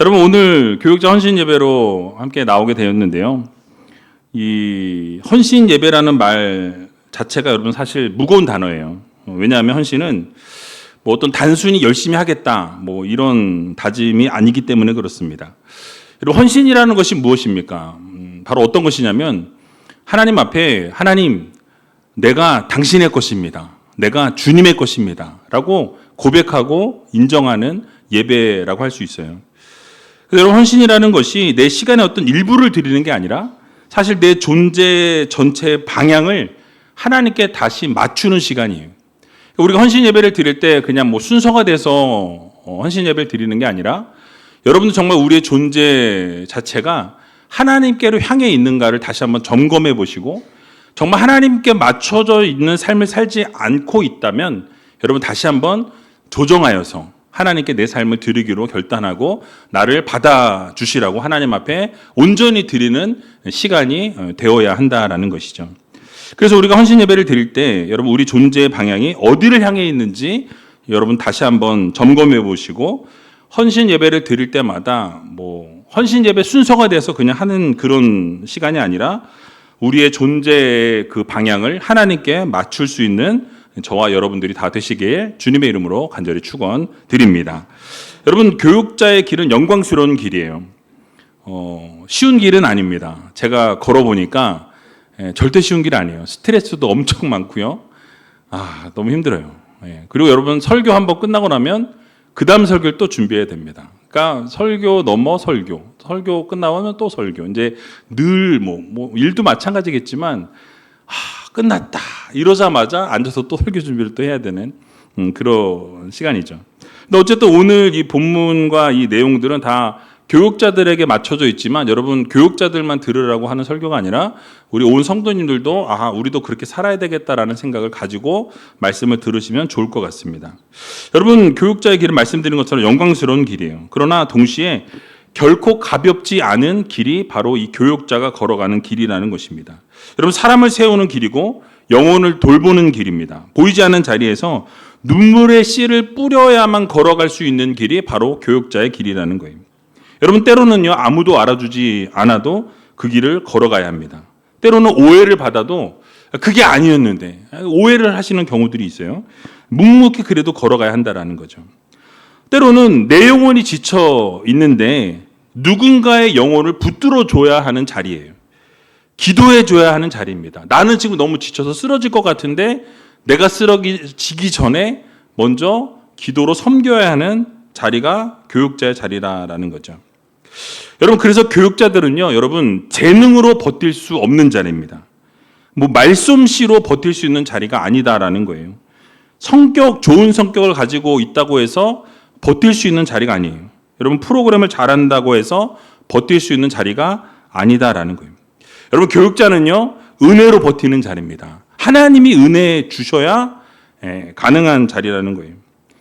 여러분, 오늘 교육자 헌신 예배로 함께 나오게 되었는데요. 이 헌신 예배라는 말 자체가 여러분 사실 무거운 단어예요. 왜냐하면 헌신은 뭐 어떤 단순히 열심히 하겠다 뭐 이런 다짐이 아니기 때문에 그렇습니다. 그리고 헌신이라는 것이 무엇입니까? 바로 어떤 것이냐면 하나님 앞에 하나님, 내가 당신의 것입니다. 내가 주님의 것입니다. 라고 고백하고 인정하는 예배라고 할 수 있어요. 여러분, 헌신이라는 것이 내 시간의 어떤 일부를 드리는 게 아니라 사실 내 존재 전체의 방향을 하나님께 다시 맞추는 시간이에요. 우리가 헌신 예배를 드릴 때 그냥 뭐 순서가 돼서 헌신 예배를 드리는 게 아니라 여러분도 정말 우리의 존재 자체가 하나님께로 향해 있는가를 다시 한번 점검해 보시고 정말 하나님께 맞춰져 있는 삶을 살지 않고 있다면 여러분 다시 한번 조정하여서 하나님께 내 삶을 드리기로 결단하고 나를 받아주시라고 하나님 앞에 온전히 드리는 시간이 되어야 한다라는 것이죠. 그래서 우리가 헌신 예배를 드릴 때 여러분 우리 존재의 방향이 어디를 향해 있는지 여러분 다시 한번 점검해 보시고 헌신 예배를 드릴 때마다 뭐 헌신 예배 순서가 돼서 그냥 하는 그런 시간이 아니라 우리의 존재의 그 방향을 하나님께 맞출 수 있는 저와 여러분들이 다 되시길 주님의 이름으로 간절히 축원드립니다. 여러분, 교육자의 길은 영광스러운 길이에요. 쉬운 길은 아닙니다. 제가 걸어보니까 절대 쉬운 길 아니에요. 스트레스도 엄청 많고요. 너무 힘들어요. 그리고 여러분, 설교 한번 끝나고 나면 그 다음 설교를 또 준비해야 됩니다. 그러니까 설교 넘어 설교 끝나면 또 설교. 이제 늘 뭐 일도 마찬가지겠지만 끝났다 이러자마자 앉아서 또 설교 준비를 또 해야 되는 그런 시간이죠. 근데 어쨌든 오늘 이 본문과 이 내용들은 다 교육자들에게 맞춰져 있지만 여러분, 교육자들만 들으라고 하는 설교가 아니라 우리 온 성도님들도 우리도 그렇게 살아야 되겠다라는 생각을 가지고 말씀을 들으시면 좋을 것 같습니다. 여러분, 교육자의 길은 말씀드린 것처럼 영광스러운 길이에요. 그러나 동시에 결코 가볍지 않은 길이 바로 이 교육자가 걸어가는 길이라는 것입니다. 여러분, 사람을 세우는 길이고 영혼을 돌보는 길입니다. 보이지 않는 자리에서 눈물의 씨를 뿌려야만 걸어갈 수 있는 길이 바로 교육자의 길이라는 거예요. 여러분, 때로는요, 아무도 알아주지 않아도 그 길을 걸어가야 합니다. 때로는 오해를 받아도 그게 아니었는데 오해를 하시는 경우들이 있어요. 묵묵히 그래도 걸어가야 한다라는 거죠. 때로는 내 영혼이 지쳐 있는데 누군가의 영혼을 붙들어 줘야 하는 자리예요. 기도해 줘야 하는 자리입니다. 나는 지금 너무 지쳐서 쓰러질 것 같은데 내가 쓰러지기 전에 먼저 기도로 섬겨야 하는 자리가 교육자의 자리라는 거죠. 여러분, 그래서 교육자들은요, 여러분, 재능으로 버틸 수 없는 자리입니다. 뭐 말솜씨로 버틸 수 있는 자리가 아니다라는 거예요. 좋은 성격을 가지고 있다고 해서 버틸 수 있는 자리가 아니에요. 여러분, 프로그램을 잘한다고 해서 버틸 수 있는 자리가 아니다라는 거예요. 여러분, 교육자는요, 은혜로 버티는 자리입니다. 하나님이 은혜 주셔야 가능한 자리라는 거예요.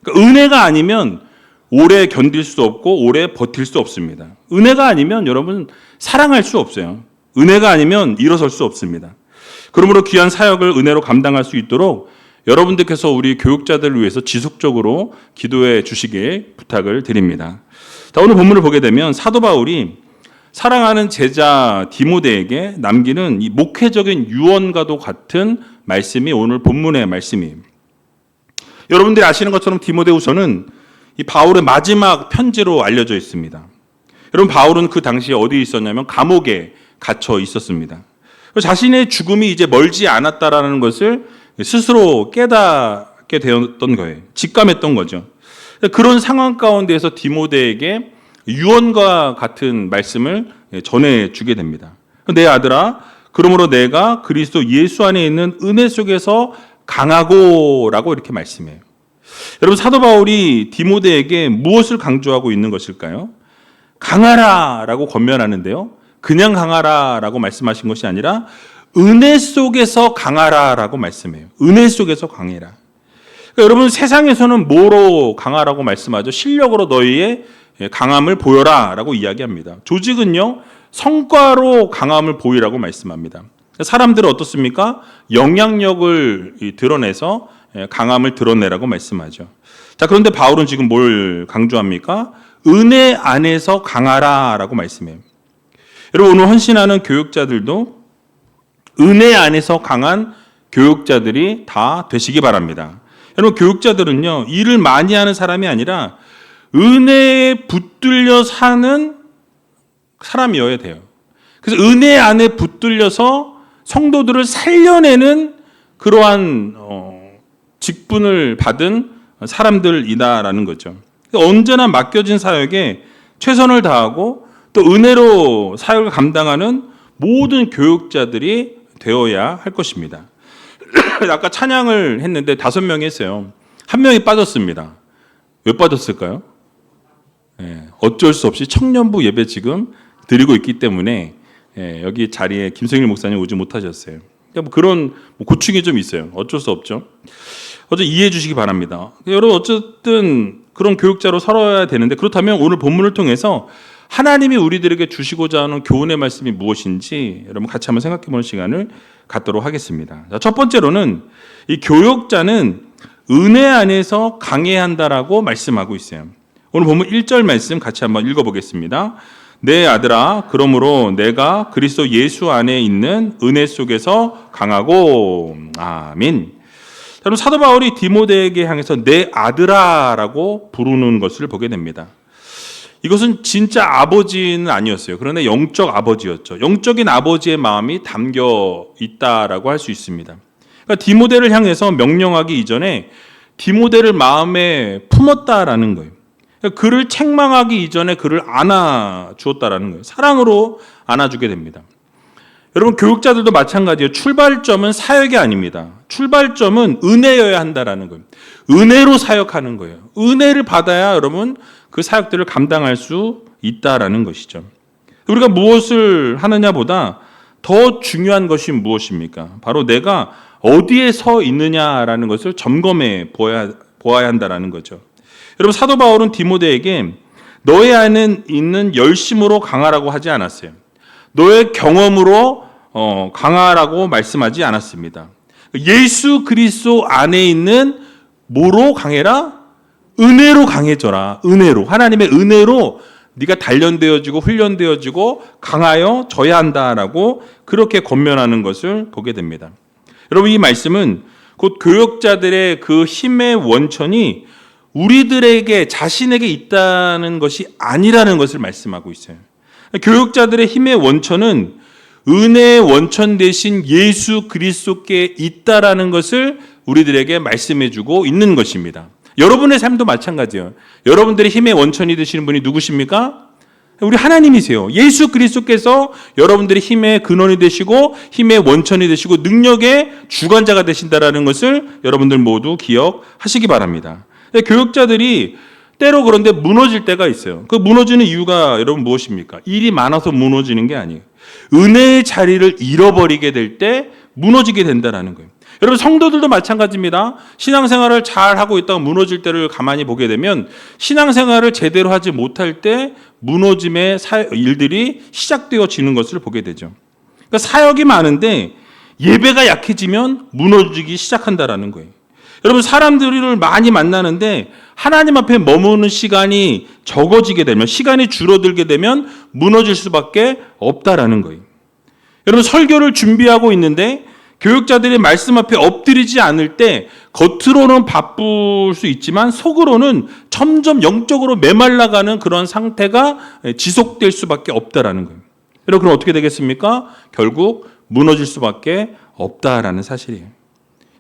그러니까 은혜가 아니면 오래 견딜 수 없고 오래 버틸 수 없습니다. 은혜가 아니면 여러분 사랑할 수 없어요. 은혜가 아니면 일어설 수 없습니다. 그러므로 귀한 사역을 은혜로 감당할 수 있도록 여러분들께서 우리 교육자들을 위해서 지속적으로 기도해 주시길 부탁을 드립니다. 자, 오늘 본문을 보게 되면 사도 바울이 사랑하는 제자 디모데에게 남기는 이 목회적인 유언과도 같은 말씀이 오늘 본문의 말씀이에요. 여러분들이 아시는 것처럼 디모데후서는 이 바울의 마지막 편지로 알려져 있습니다. 여러분, 바울은 그 당시에 어디에 있었냐면 감옥에 갇혀 있었습니다. 자신의 죽음이 이제 멀지 않았다라는 것을 스스로 깨닫게 되었던 거예요. 직감했던 거죠. 그런 상황 가운데에서 디모데에게 유언과 같은 말씀을 전해주게 됩니다. 내 아들아, 그러므로 내가 그리스도 예수 안에 있는 은혜 속에서 강하고라고 이렇게 말씀해요. 여러분, 사도 바울이 디모데에게 무엇을 강조하고 있는 것일까요? 강하라라고 권면하는데요. 그냥 강하라라고 말씀하신 것이 아니라 은혜 속에서 강하라라고 말씀해요. 은혜 속에서 강해라. 그러니까 여러분, 세상에서는 뭐로 강하라고 말씀하죠? 실력으로 너희의 강함을 보여라라고 이야기합니다. 조직은요, 성과로 강함을 보이라고 말씀합니다. 사람들은 어떻습니까? 영향력을 드러내서 강함을 드러내라고 말씀하죠. 자, 그런데 바울은 지금 뭘 강조합니까? 은혜 안에서 강하라라고 말씀해요. 여러분, 오늘 헌신하는 교육자들도 은혜 안에서 강한 교육자들이 다 되시기 바랍니다. 여러분, 교육자들은요, 일을 많이 하는 사람이 아니라 은혜에 붙들려 사는 사람이어야 돼요. 그래서 은혜 안에 붙들려서 성도들을 살려내는 그러한 직분을 받은 사람들이다라는 거죠. 언제나 맡겨진 사역에 최선을 다하고 또 은혜로 사역을 감당하는 모든 교육자들이 되어야 할 것입니다. 아까 찬양을 했는데 5명이 했어요. 1명이 빠졌습니다. 왜 빠졌을까요? 어쩔 수 없이 청년부 예배 지금 드리고 있기 때문에 여기 자리에 김성일 목사님 오지 못하셨어요. 그러니까 그런 고충이 좀 있어요. 어쩔 수 없죠. 어제 이해해 주시기 바랍니다. 여러분, 어쨌든 그런 교육자로 살아야 되는데, 그렇다면 오늘 본문을 통해서 하나님이 우리들에게 주시고자 하는 교훈의 말씀이 무엇인지 여러분 같이 한번 생각해 보는 시간을 갖도록 하겠습니다. 첫 번째로는 이 교육자는 은혜 안에서 강해야 한다라고 말씀하고 있어요. 오늘 본문 1절 말씀 같이 한번 읽어보겠습니다. 내 아들아, 그러므로 내가 그리스도 예수 안에 있는 은혜 속에서 강하고. 아멘. 여러분, 사도 바울이 디모데에게 향해서 내 아들아라고 부르는 것을 보게 됩니다. 이것은 진짜 아버지는 아니었어요. 그러나 영적 아버지였죠. 영적인 아버지의 마음이 담겨 있다라고 할 수 있습니다. 그러니까 디모데를 향해서 명령하기 이전에 디모데를 마음에 품었다라는 거예요. 그러니까 그를 책망하기 이전에 그를 안아주었다라는 거예요. 사랑으로 안아주게 됩니다. 여러분, 교육자들도 마찬가지예요. 출발점은 사역이 아닙니다. 출발점은 은혜여야 한다라는 거예요. 은혜로 사역하는 거예요. 은혜를 받아야 여러분 그 사역들을 감당할 수 있다라는 것이죠. 우리가 무엇을 하느냐보다 더 중요한 것이 무엇입니까? 바로 내가 어디에 서 있느냐라는 것을 점검해 보아야 한다라는 거죠. 여러분, 사도 바울은 디모데에게 너의 안에 있는 열심으로 강하라고 하지 않았어요. 너의 경험으로 강하라고 말씀하지 않았습니다. 예수 그리스도 안에 있는 뭐로 강해라? 은혜로 강해져라. 은혜로. 하나님의 은혜로 네가 단련되어지고 훈련되어지고 강하여져야 한다라고 그렇게 권면하는 것을 보게 됩니다. 여러분, 이 말씀은 곧 교역자들의 그 힘의 원천이 우리들에게 자신에게 있다는 것이 아니라는 것을 말씀하고 있어요. 교역자들의 힘의 원천은 은혜의 원천 되신 예수 그리스도께 있다라는 것을 우리들에게 말씀해주고 있는 것입니다. 여러분의 삶도 마찬가지예요. 여러분들의 힘의 원천이 되시는 분이 누구십니까? 우리 하나님이세요. 예수 그리스도께서 여러분들의 힘의 근원이 되시고 힘의 원천이 되시고 능력의 주관자가 되신다라는 것을 여러분들 모두 기억하시기 바랍니다. 교육자들이 때로 그런데 무너질 때가 있어요. 그 무너지는 이유가 여러분 무엇입니까? 일이 많아서 무너지는 게 아니에요. 은혜의 자리를 잃어버리게 될 때 무너지게 된다는 거예요. 여러분, 성도들도 마찬가지입니다. 신앙생활을 잘 하고 있다가 무너질 때를 가만히 보게 되면 신앙생활을 제대로 하지 못할 때 무너짐의 일들이 시작되어지는 것을 보게 되죠. 그러니까 사역이 많은데 예배가 약해지면 무너지기 시작한다라는 거예요. 여러분, 사람들을 많이 만나는데 하나님 앞에 머무는 시간이 적어지게 되면, 시간이 줄어들게 되면 무너질 수밖에 없다라는 거예요. 여러분, 설교를 준비하고 있는데 교육자들이 말씀 앞에 엎드리지 않을 때 겉으로는 바쁠 수 있지만 속으로는 점점 영적으로 메말라가는 그런 상태가 지속될 수밖에 없다라는 거예요. 여러분, 그럼 어떻게 되겠습니까? 결국 무너질 수밖에 없다라는 사실이에요.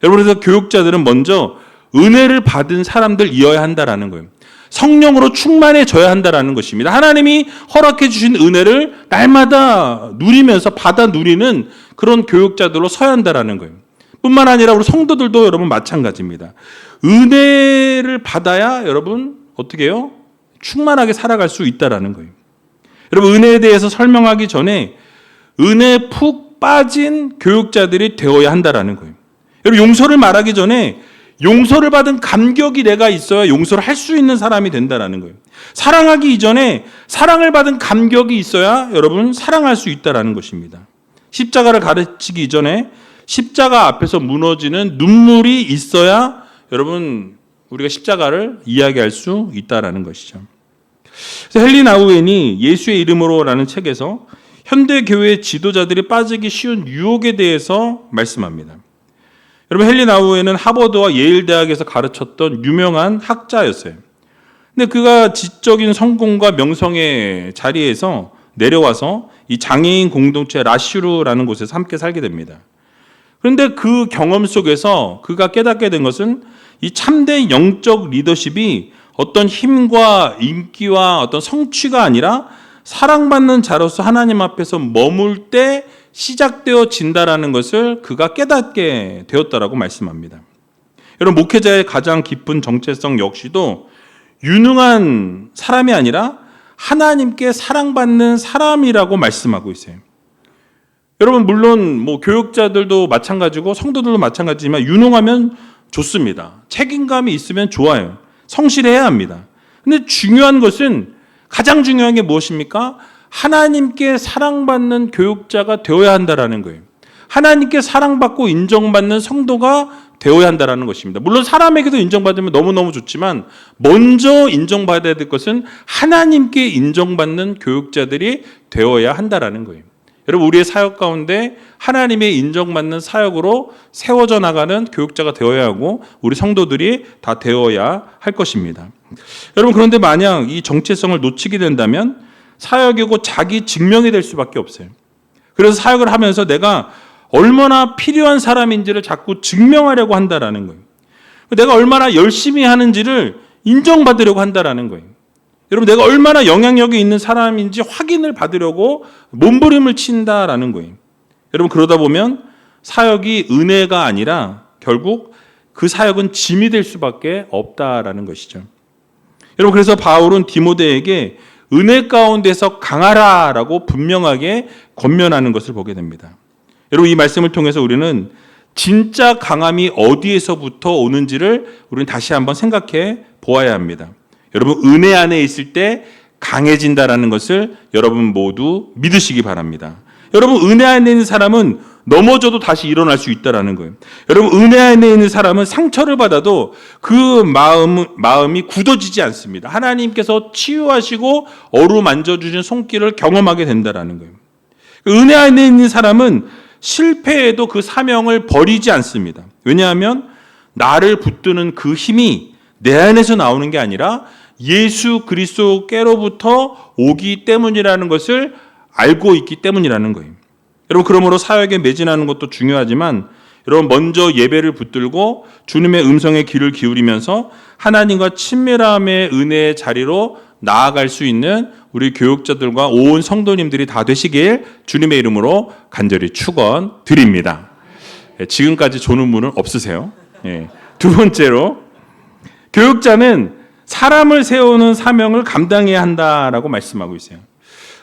여러분, 그래서 교육자들은 먼저 은혜를 받은 사람들이어야 한다라는 거예요. 성령으로 충만해져야 한다라는 것입니다. 하나님이 허락해 주신 은혜를 날마다 누리면서 받아 누리는 그런 교육자들로 서야 한다라는 거예요. 뿐만 아니라 우리 성도들도 여러분 마찬가지입니다. 은혜를 받아야 여러분 어떻게 해요? 충만하게 살아갈 수 있다라는 거예요. 여러분, 은혜에 대해서 설명하기 전에 은혜에 푹 빠진 교육자들이 되어야 한다라는 거예요. 여러분, 용서를 말하기 전에 용서를 받은 감격이 내가 있어야 용서를 할 수 있는 사람이 된다라는 거예요. 사랑하기 이전에 사랑을 받은 감격이 있어야 여러분 사랑할 수 있다라는 것입니다. 십자가를 가르치기 이전에 십자가 앞에서 무너지는 눈물이 있어야 여러분 우리가 십자가를 이야기할 수 있다라는 것이죠. 그래서 헨리 나우엔이 예수의 이름으로라는 책에서 현대 교회 지도자들이 빠지기 쉬운 유혹에 대해서 말씀합니다. 여러분, 헨리 나우엔은 하버드와 예일 대학에서 가르쳤던 유명한 학자였어요. 근데 그가 지적인 성공과 명성의 자리에서 내려와서 이 장애인 공동체 라슈르라는 곳에서 함께 살게 됩니다. 그런데 그 경험 속에서 그가 깨닫게 된 것은 이 참된 영적 리더십이 어떤 힘과 인기와 어떤 성취가 아니라 사랑받는 자로서 하나님 앞에서 머물 때 시작되어진다라는 것을 그가 깨닫게 되었다라고 말씀합니다. 여러분, 목회자의 가장 깊은 정체성 역시도 유능한 사람이 아니라 하나님께 사랑받는 사람이라고 말씀하고 있어요. 여러분, 물론 교육자들도 마찬가지고 성도들도 마찬가지지만 유능하면 좋습니다. 책임감이 있으면 좋아요. 성실해야 합니다. 근데 중요한 것은, 가장 중요한 게 무엇입니까? 하나님께 사랑받는 교육자가 되어야 한다라는 거예요. 하나님께 사랑받고 인정받는 성도가 되어야 한다라는 것입니다. 물론 사람에게도 인정받으면 너무너무 좋지만 먼저 인정받아야 될 것은 하나님께 인정받는 교육자들이 되어야 한다라는 거예요. 여러분, 우리의 사역 가운데 하나님의 인정받는 사역으로 세워져 나가는 교육자가 되어야 하고 우리 성도들이 다 되어야 할 것입니다. 여러분, 그런데 만약 이 정체성을 놓치게 된다면 사역이고 자기 증명이 될 수밖에 없어요. 그래서 사역을 하면서 내가 얼마나 필요한 사람인지를 자꾸 증명하려고 한다라는 거예요. 내가 얼마나 열심히 하는지를 인정받으려고 한다라는 거예요. 여러분, 내가 얼마나 영향력이 있는 사람인지 확인을 받으려고 몸부림을 친다라는 거예요. 여러분, 그러다 보면 사역이 은혜가 아니라 결국 그 사역은 짐이 될 수밖에 없다라는 것이죠. 여러분, 그래서 바울은 디모데에게 은혜 가운데서 강하라라고 분명하게 권면하는 것을 보게 됩니다. 여러분, 이 말씀을 통해서 우리는 진짜 강함이 어디에서부터 오는지를 우리는 다시 한번 생각해 보아야 합니다. 여러분, 은혜 안에 있을 때 강해진다라는 것을 여러분 모두 믿으시기 바랍니다. 여러분, 은혜 안에 있는 사람은 넘어져도 다시 일어날 수 있다라는 거예요. 여러분, 은혜 안에 있는 사람은 상처를 받아도 그 마음이 굳어지지 않습니다. 하나님께서 치유하시고 어루만져주신 손길을 경험하게 된다라는 거예요. 은혜 안에 있는 사람은 실패해도 그 사명을 버리지 않습니다. 왜냐하면 나를 붙드는 그 힘이 내 안에서 나오는 게 아니라 예수 그리스도께로부터 오기 때문이라는 것을 알고 있기 때문이라는 거예요. 여러분, 그러므로 사역에 매진하는 것도 중요하지만 여러분, 먼저 예배를 붙들고 주님의 음성에 귀를 기울이면서 하나님과 친밀함의 은혜의 자리로 나아갈 수 있는 우리 교육자들과 온 성도님들이 다 되시길 주님의 이름으로 간절히 축원드립니다. 지금까지 조는 분은 없으세요? 두 번째로, 교육자는 사람을 세우는 사명을 감당해야 한다라고 말씀하고 있어요.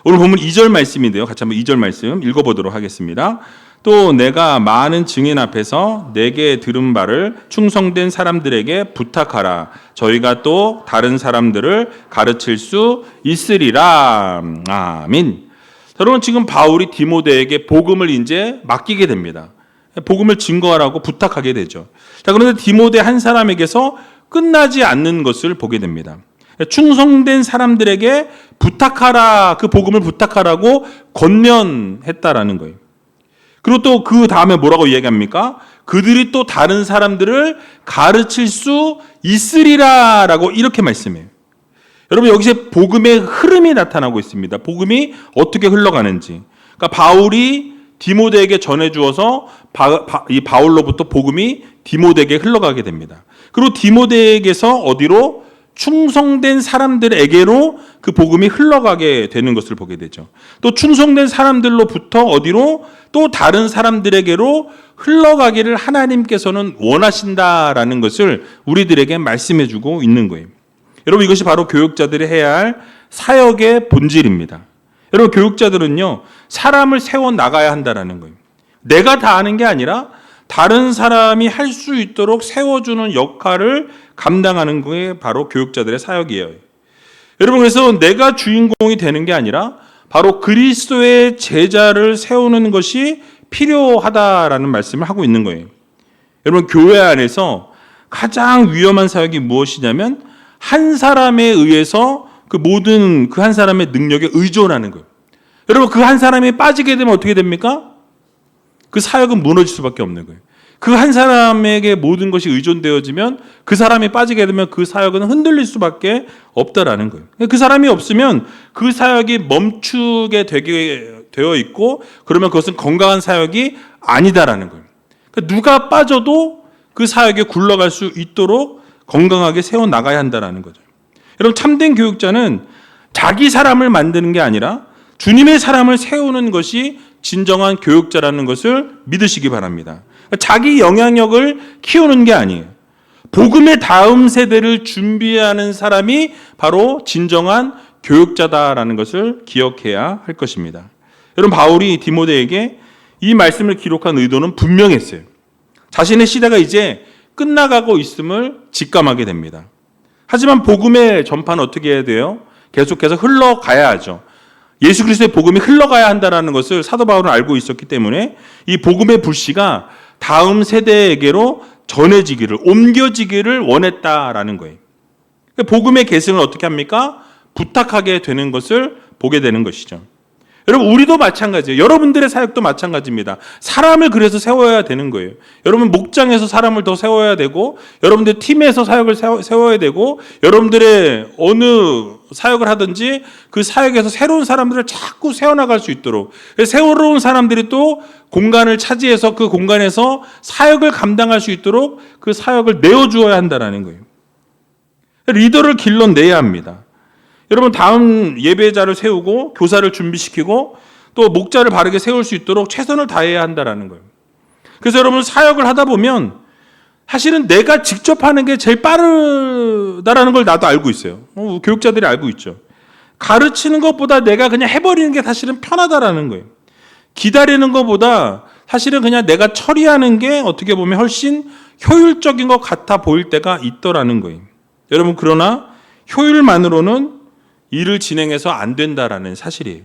오늘 보면 2절 말씀인데요. 같이 한번 2절 말씀 읽어보도록 하겠습니다. 또 내가 많은 증인 앞에서 내게 들은 바를 충성된 사람들에게 부탁하라. 저희가 또 다른 사람들을 가르칠 수 있으리라. 아멘. 여러분, 지금 바울이 디모데에게 복음을 이제 맡기게 됩니다. 복음을 증거하라고 부탁하게 되죠. 자, 그런데 디모데 한 사람에게서 끝나지 않는 것을 보게 됩니다. 충성된 사람들에게 부탁하라, 그 복음을 부탁하라고 권면했다라는 거예요. 그리고 또 그 다음에 뭐라고 이야기합니까? 그들이 또 다른 사람들을 가르칠 수 있으리라라고 이렇게 말씀해요. 여러분, 여기서 복음의 흐름이 나타나고 있습니다. 복음이 어떻게 흘러가는지. 그러니까 바울이 디모데에게 전해주어서 이 바울로부터 복음이 디모데에게 흘러가게 됩니다. 그리고 디모데에게서 어디로? 충성된 사람들에게로 그 복음이 흘러가게 되는 것을 보게 되죠. 또 충성된 사람들로부터 어디로? 또 다른 사람들에게로 흘러가기를 하나님께서는 원하신다라는 것을 우리들에게 말씀해 주고 있는 거예요. 여러분, 이것이 바로 교육자들이 해야 할 사역의 본질입니다. 여러분, 교육자들은요, 사람을 세워 나가야 한다라는 거예요. 내가 다 하는 게 아니라 다른 사람이 할 수 있도록 세워주는 역할을 감당하는 게 바로 교육자들의 사역이에요. 여러분, 그래서 내가 주인공이 되는 게 아니라 바로 그리스도의 제자를 세우는 것이 필요하다라는 말씀을 하고 있는 거예요. 여러분, 교회 안에서 가장 위험한 사역이 무엇이냐면 한 사람에 의해서 그 모든 그 한 사람의 능력에 의존하는 거예요. 여러분, 그 한 사람이 빠지게 되면 어떻게 됩니까? 그 사역은 무너질 수밖에 없는 거예요. 그 한 사람에게 모든 것이 의존되어지면 그 사람이 빠지게 되면 그 사역은 흔들릴 수밖에 없다라는 거예요. 그 사람이 없으면 그 사역이 멈추게 되어 있고, 그러면 그것은 건강한 사역이 아니다라는 거예요. 그러니까 누가 빠져도 그 사역에 굴러갈 수 있도록 건강하게 세워나가야 한다는 거죠. 여러분, 참된 교육자는 자기 사람을 만드는 게 아니라 주님의 사람을 세우는 것이 진정한 교육자라는 것을 믿으시기 바랍니다. 자기 영향력을 키우는 게 아니에요. 복음의 다음 세대를 준비하는 사람이 바로 진정한 교육자다라는 것을 기억해야 할 것입니다. 여러분, 바울이 디모데에게 이 말씀을 기록한 의도는 분명했어요. 자신의 시대가 이제 끝나가고 있음을 직감하게 됩니다. 하지만 복음의 전파는 어떻게 해야 돼요? 계속해서 흘러가야 하죠. 예수 그리스도의 복음이 흘러가야 한다는 것을 사도 바울은 알고 있었기 때문에 이 복음의 불씨가 다음 세대에게로 전해지기를, 옮겨지기를 원했다라는 거예요. 복음의 계승을 어떻게 합니까? 부탁하게 되는 것을 보게 되는 것이죠. 여러분, 우리도 마찬가지예요. 여러분들의 사역도 마찬가지입니다. 사람을 그래서 세워야 되는 거예요. 여러분, 목장에서 사람을 더 세워야 되고, 여러분들 팀에서 사역을 세워야 되고, 여러분들의 어느 사역을 하든지 그 사역에서 새로운 사람들을 자꾸 세워나갈 수 있도록, 새로운 사람들이 또 공간을 차지해서 그 공간에서 사역을 감당할 수 있도록 그 사역을 내어주어야 한다는 거예요. 리더를 길러내야 합니다. 여러분, 다음 예배자를 세우고 교사를 준비시키고 또 목자를 바르게 세울 수 있도록 최선을 다해야 한다는 거예요. 그래서 여러분, 사역을 하다 보면 사실은 내가 직접 하는 게 제일 빠르다라는 걸 나도 알고 있어요. 교육자들이 알고 있죠. 가르치는 것보다 내가 그냥 해버리는 게 사실은 편하다라는 거예요. 기다리는 것보다 사실은 그냥 내가 처리하는 게 어떻게 보면 훨씬 효율적인 것 같아 보일 때가 있더라는 거예요. 여러분, 그러나 효율만으로는 일을 진행해서 안 된다라는 사실이에요.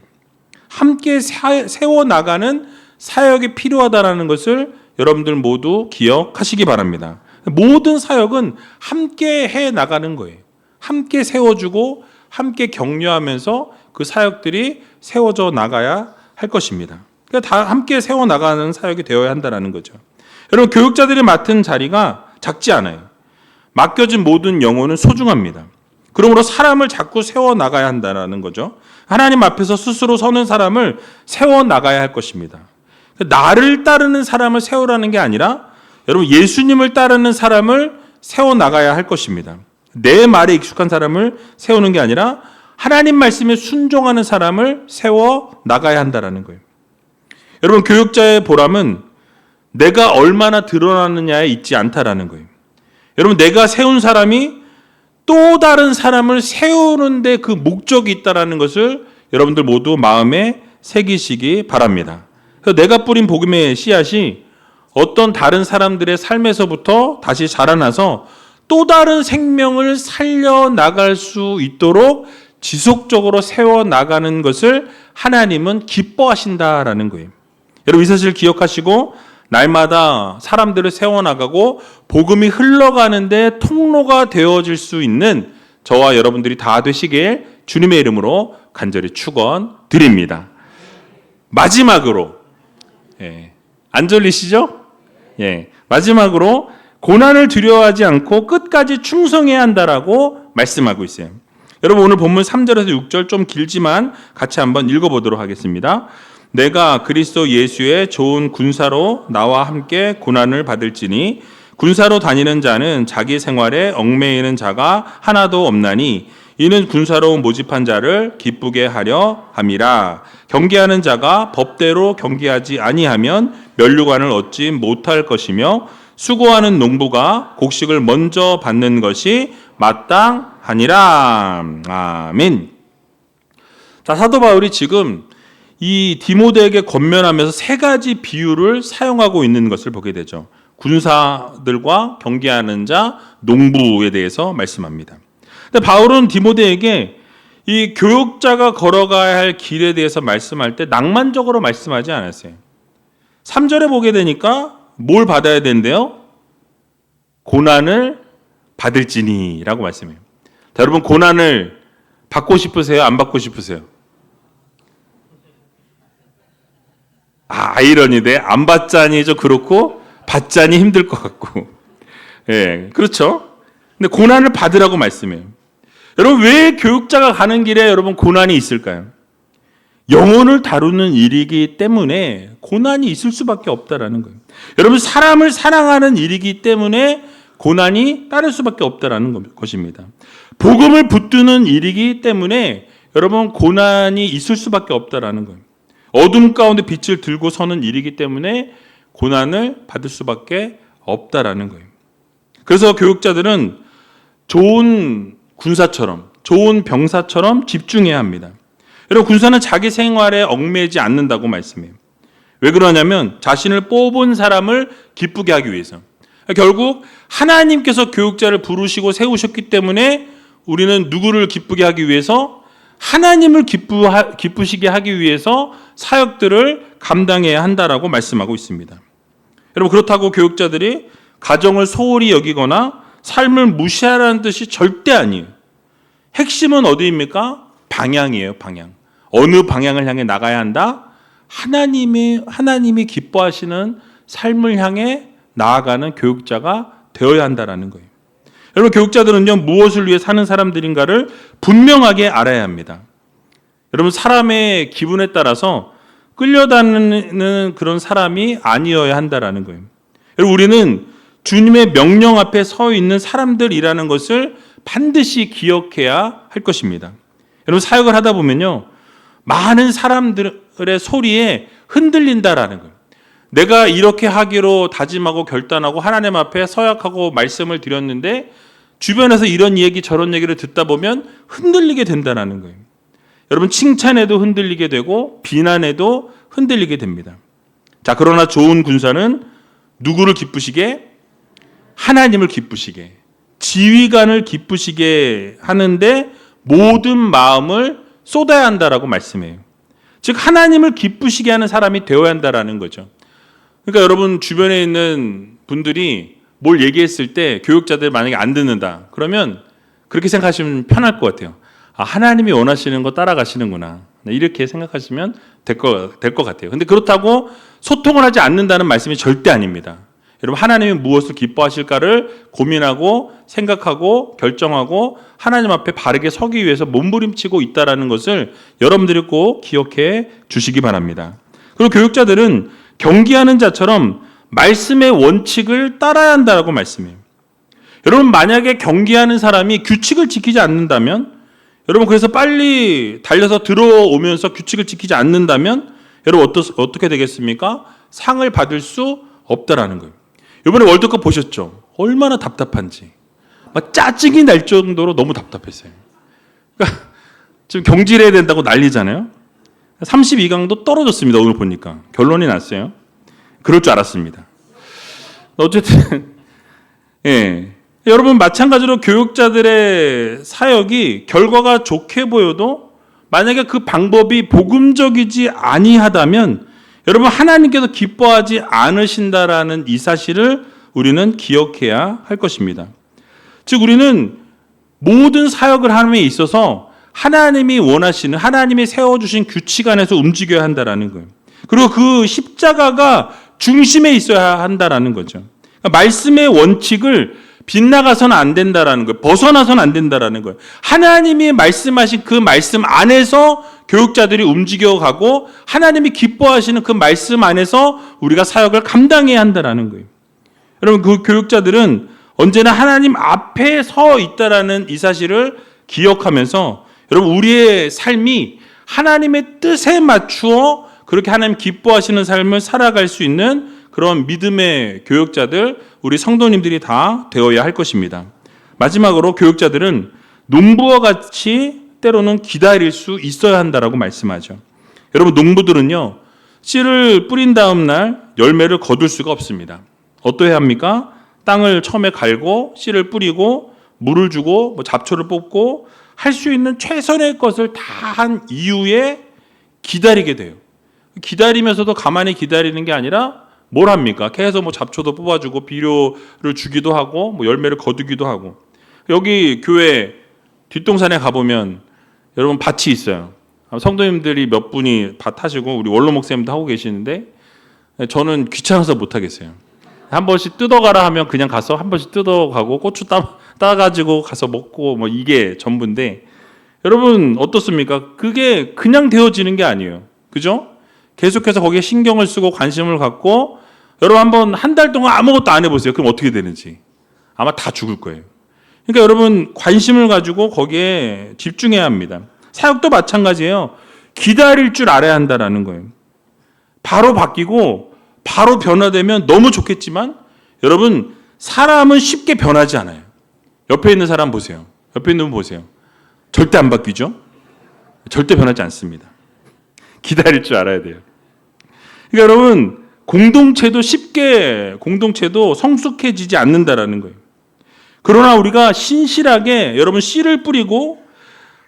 함께 세워나가는 사역이 필요하다는 것을 여러분들 모두 기억하시기 바랍니다. 모든 사역은 함께 해나가는 거예요. 함께 세워주고 함께 격려하면서 그 사역들이 세워져 나가야 할 것입니다. 그러니까 다 함께 세워나가는 사역이 되어야 한다는 거죠. 여러분, 교육자들이 맡은 자리가 작지 않아요. 맡겨진 모든 영혼은 소중합니다. 그러므로 사람을 자꾸 세워나가야 한다는 거죠. 하나님 앞에서 스스로 서는 사람을 세워나가야 할 것입니다. 나를 따르는 사람을 세우라는 게 아니라 여러분, 예수님을 따르는 사람을 세워나가야 할 것입니다. 내 말에 익숙한 사람을 세우는 게 아니라 하나님 말씀에 순종하는 사람을 세워나가야 한다는 거예요. 여러분, 교육자의 보람은 내가 얼마나 드러나느냐에 있지 않다라는 거예요. 여러분, 내가 세운 사람이 또 다른 사람을 세우는데 그 목적이 있다는 것을 여러분들 모두 마음에 새기시기 바랍니다. 그래서 내가 뿌린 복음의 씨앗이 어떤 다른 사람들의 삶에서부터 다시 자라나서 또 다른 생명을 살려나갈 수 있도록 지속적으로 세워나가는 것을 하나님은 기뻐하신다라는 거예요. 여러분, 이 사실을 기억하시고 날마다 사람들을 세워나가고 복음이 흘러가는데 통로가 되어질 수 있는 저와 여러분들이 다 되시길 주님의 이름으로 간절히 축원드립니다. 마지막으로, 안 졸리시죠? 마지막으로 고난을 두려워하지 않고 끝까지 충성해야 한다라고 말씀하고 있어요. 여러분, 오늘 본문 3절에서 6절 좀 길지만 같이 한번 읽어보도록 하겠습니다. 내가 그리스도 예수의 좋은 군사로 나와 함께 고난을 받을지니 군사로 다니는 자는 자기 생활에 얽매이는 자가 하나도 없나니 이는 군사로 모집한 자를 기쁘게 하려 함이라. 경계하는 자가 법대로 경계하지 아니하면 면류관을 얻지 못할 것이며 수고하는 농부가 곡식을 먼저 받는 것이 마땅하니라. 아멘. 자, 사도 바울이 지금 이 디모데에게 권면하면서 세 가지 비유를 사용하고 있는 것을 보게 되죠. 군사들과 경계하는 자, 농부에 대해서 말씀합니다. 근데 바울은 디모데에게 이 교육자가 걸어가야 할 길에 대해서 말씀할 때 낭만적으로 말씀하지 않았어요. 3절에 보게 되니까 뭘 받아야 된대요? 고난을 받을지니 라고 말씀해요. 자, 여러분, 고난을 받고 싶으세요? 안 받고 싶으세요? 아이러니네. 안 받자니 좀 그렇고 받자니 힘들 것 같고. 예, 그렇죠. 근데 고난을 받으라고 말씀해요. 여러분, 왜 교육자가 가는 길에 여러분 고난이 있을까요? 영혼을 다루는 일이기 때문에 고난이 있을 수밖에 없다라는 거예요. 여러분, 사람을 사랑하는 일이기 때문에 고난이 따를 수밖에 없다라는 것입니다. 복음을 붙드는 일이기 때문에 여러분 고난이 있을 수밖에 없다라는 거예요. 어둠 가운데 빛을 들고 서는 일이기 때문에 고난을 받을 수밖에 없다라는 거예요. 그래서 교육자들은 좋은 군사처럼, 좋은 병사처럼 집중해야 합니다. 여러분, 군사는 자기 생활에 얽매이지 않는다고 말씀해요. 왜 그러냐면 자신을 뽑은 사람을 기쁘게 하기 위해서. 결국 하나님께서 교육자를 부르시고 세우셨기 때문에 우리는 누구를 기쁘게 하기 위해서, 하나님을 기쁘시게 하기 위해서 사역들을 감당해야 한다라고 말씀하고 있습니다. 여러분, 그렇다고 교육자들이 가정을 소홀히 여기거나 삶을 무시하라는 뜻이 절대 아니에요. 핵심은 어디입니까? 방향이에요, 방향. 어느 방향을 향해 나가야 한다? 하나님이 기뻐하시는 삶을 향해 나아가는 교육자가 되어야 한다라는 거예요. 여러분, 교육자들은요, 무엇을 위해 사는 사람들인가를 분명하게 알아야 합니다. 여러분, 사람의 기분에 따라서 끌려다니는 그런 사람이 아니어야 한다라는 거예요. 여러분, 우리는 주님의 명령 앞에 서 있는 사람들이라는 것을 반드시 기억해야 할 것입니다. 여러분, 사역을 하다 보면요, 많은 사람들의 소리에 흔들린다라는 거예요. 내가 이렇게 하기로 다짐하고 결단하고 하나님 앞에 서약하고 말씀을 드렸는데 주변에서 이런 얘기 저런 얘기를 듣다 보면 흔들리게 된다는 거예요. 여러분, 칭찬에도 흔들리게 되고 비난에도 흔들리게 됩니다. 자, 그러나 좋은 군사는 누구를 기쁘시게? 하나님을 기쁘시게, 지휘관을 기쁘시게 하는데 모든 마음을 쏟아야 한다라고 말씀해요. 즉, 하나님을 기쁘시게 하는 사람이 되어야 한다라는 거죠. 그러니까 여러분, 주변에 있는 분들이 뭘 얘기했을 때 교육자들 만약에 안 듣는다 그러면 그렇게 생각하시면 편할 것 같아요. 하나님이 원하시는 거 따라가시는구나, 이렇게 생각하시면 될 것 같아요. 근데 그렇다고 소통을 하지 않는다는 말씀이 절대 아닙니다. 여러분, 하나님이 무엇을 기뻐하실까를 고민하고 생각하고 결정하고 하나님 앞에 바르게 서기 위해서 몸부림치고 있다는 것을 여러분들이 꼭 기억해 주시기 바랍니다. 그리고 교육자들은 경기하는 자처럼 말씀의 원칙을 따라야 한다고 말씀해요. 여러분, 만약에 경기하는 사람이 규칙을 지키지 않는다면, 여러분, 그래서 빨리 달려서 들어오면서 규칙을 지키지 않는다면 여러분 어떻게 되겠습니까? 상을 받을 수 없다라는 거예요. 이번에 월드컵 보셨죠? 얼마나 답답한지. 막 짜증이 날 정도로 너무 답답했어요. 그러니까 지금 경질해야 된다고 난리잖아요. 32강도 떨어졌습니다. 오늘 보니까. 결론이 났어요. 그럴 줄 알았습니다. 어쨌든 예. 여러분, 마찬가지로 교육자들의 사역이 결과가 좋게 보여도 만약에 그 방법이 복음적이지 아니하다면 여러분, 하나님께서 기뻐하지 않으신다라는 이 사실을 우리는 기억해야 할 것입니다. 즉, 우리는 모든 사역을 함에 있어서 하나님이 원하시는, 하나님이 세워주신 규칙 안에서 움직여야 한다라는 거예요. 그리고 그 십자가가 중심에 있어야 한다라는 거죠. 그러니까 말씀의 원칙을 빗나가서는 안 된다라는 거예요. 벗어나서는 안 된다라는 거예요. 하나님이 말씀하신 그 말씀 안에서 교육자들이 움직여가고 하나님이 기뻐하시는 그 말씀 안에서 우리가 사역을 감당해야 한다라는 거예요. 여러분, 그 교육자들은 언제나 하나님 앞에 서 있다라는 이 사실을 기억하면서 여러분, 우리의 삶이 하나님의 뜻에 맞추어 그렇게 하나님 기뻐하시는 삶을 살아갈 수 있는 그런 믿음의 교육자들, 우리 성도님들이 다 되어야 할 것입니다. 마지막으로 교육자들은 농부와 같이 때로는 기다릴 수 있어야 한다라고 말씀하죠. 여러분, 농부들은요, 씨를 뿌린 다음 날 열매를 거둘 수가 없습니다. 어떠해야 합니까? 땅을 처음에 갈고 씨를 뿌리고 물을 주고 잡초를 뽑고 할 수 있는 최선의 것을 다 한 이후에 기다리게 돼요. 기다리면서도 가만히 기다리는 게 아니라 뭘 합니까? 계속 잡초도 뽑아주고 비료를 주기도 하고 열매를 거두기도 하고. 여기 교회 뒷동산에 가보면 여러분 밭이 있어요. 성도님들이 몇 분이 밭 하시고 우리 원로 목사님도 하고 계시는데 저는 귀찮아서 못 하겠어요. 한 번씩 뜯어가라 하면 그냥 가서 한 번씩 뜯어가고 고추 따가지고 가서 먹고 뭐 이게 전부인데 여러분 어떻습니까? 그게 그냥 되어지는 게 아니에요. 그죠? 계속해서 거기에 신경을 쓰고 관심을 갖고 여러분 한번 한 달 동안 아무것도 안 해보세요. 그럼 어떻게 되는지 아마 다 죽을 거예요. 그러니까 여러분 관심을 가지고 거기에 집중해야 합니다. 사역도 마찬가지예요. 기다릴 줄 알아야 한다라는 거예요. 바로 바뀌고 바로 변화되면 너무 좋겠지만 여러분 사람은 쉽게 변하지 않아요. 옆에 있는 사람 보세요. 옆에 있는 분 보세요. 절대 안 바뀌죠? 절대 변하지 않습니다. 기다릴 줄 알아야 돼요. 그러니까 여러분 공동체도 성숙해지지 않는다라는 거예요. 그러나 우리가 신실하게 여러분 씨를 뿌리고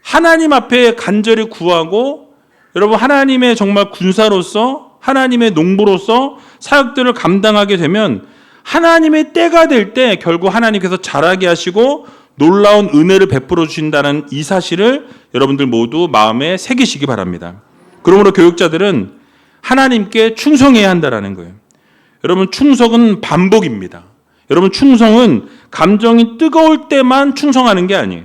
하나님 앞에 간절히 구하고 여러분 하나님의 정말 군사로서 하나님의 농부로서 사역들을 감당하게 되면 하나님의 때가 될 때 결국 하나님께서 자라게 하시고 놀라운 은혜를 베풀어 주신다는 이 사실을 여러분들 모두 마음에 새기시기 바랍니다. 그러므로 교육자들은 하나님께 충성해야 한다는 거예요. 여러분 충성은 반복입니다. 여러분 충성은 감정이 뜨거울 때만 충성하는 게 아니에요.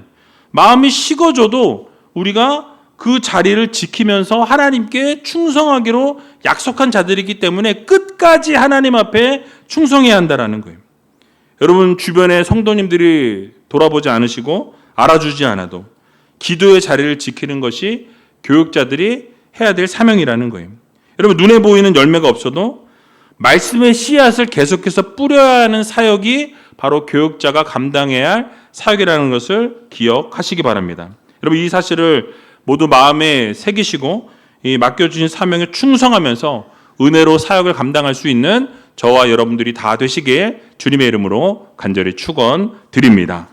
마음이 식어져도 우리가 그 자리를 지키면서 하나님께 충성하기로 약속한 자들이기 때문에 끝까지 하나님 앞에 충성해야 한다는 거예요. 여러분 주변의 성도님들이 돌아보지 않으시고 알아주지 않아도 기도의 자리를 지키는 것이 교육자들이 해야 될 사명이라는 거예요. 여러분 눈에 보이는 열매가 없어도 말씀의 씨앗을 계속해서 뿌려야 하는 사역이 바로 교육자가 감당해야 할 사역이라는 것을 기억하시기 바랍니다. 여러분 이 사실을 모두 마음에 새기시고 이 맡겨주신 사명에 충성하면서 은혜로 사역을 감당할 수 있는 저와 여러분들이 다 되시기에 주님의 이름으로 간절히 축원드립니다.